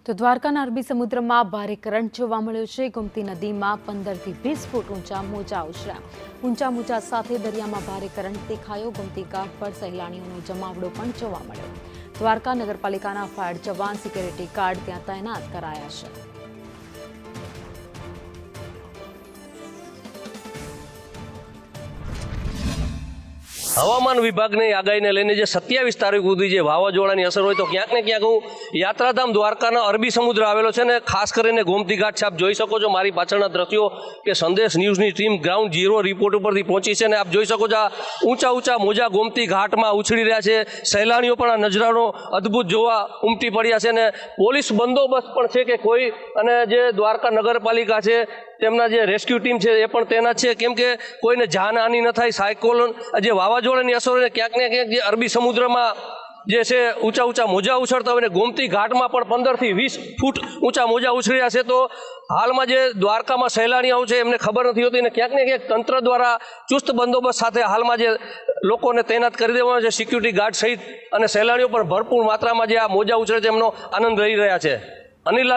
તો દ્વારકાના અરબી સમુદ્રમાં ભારે કરંટ જોવા મળ્યો છે। ગોમતી નદીમાં 15 થી 20 ફૂટ ઊંચા મોજા ઉછળ્યા। ઊંચા મોજા સાથે દરિયામાં ભારે કરંટ દેખાયો। ગોમતી ઘાટ પર સહેલાણીઓનો જમાવડો પણ જોવા મળ્યો। દ્વારકા નગરપાલિકાના ફાયર જવાન, સિક્યુરિટી ગાર્ડ ત્યાં તૈનાત કરાયા છે। હવામાન વિભાગની આગાહીને લઈને જે 27 તારીખ સુધી જે વાવાઝોડાની અસર હોય તો ક્યાંક ને ક્યાંક હું યાત્રાધામ દ્વારકાના અરબી સમુદ્ર આવેલો છે ને ખાસ કરીને ગોમતી ઘાટ છે। આપ જોઈ શકો છો મારી પાછળના દ્રશ્યો કે સંદેશ ન્યૂઝની ટીમ ગ્રાઉન્ડ ઝીરો રિપોર્ટ ઉપરથી પહોંચી છે ને આપ જોઈ શકો છો આ ઊંચા મોજા ગોમતી ઘાટમાં ઉછળી રહ્યા છે। સહેલાણીઓ પણ આ નજરાનો અદ્ભુત જોવા ઉમટી પડ્યા છે ને પોલીસ બંદોબસ્ત પણ છે કે કોઈ અને જે દ્વારકા નગરપાલિકા છે તેમના જે રેસ્ક્યુ ટીમ છે એ પણ તૈનાત છે કેમ કે કોઈને જાનહાનિ ન થાય। સાયક્લોન જે વાવાઝોડાની અસરોને ક્યાંક ને ક્યાંક જે અરબી સમુદ્રમાં જે છે ઊંચા મોજા ઉછળતા હોય ને ગોમતી ઘાટમાં પણ 15 થી 20 ફૂટ ઊંચા મોજા ઉછળ્યા છે। તો હાલમાં જે દ્વારકામાં સહેલાણીઓ છે એમને ખબર નથી હોતી ને ક્યાંક ને ક્યાંક તંત્ર દ્વારા ચુસ્ત બંદોબસ્ત સાથે હાલમાં જે લોકોને તૈનાત કરી દેવાના છે, સિક્યુરિટી ગાર્ડ સહિત, અને સહેલાણીઓ પણ ભરપૂર માત્રામાં જે આ મોજા ઉછળે છે એમનો આનંદ લઈ રહ્યા છે। અનિલ લાલ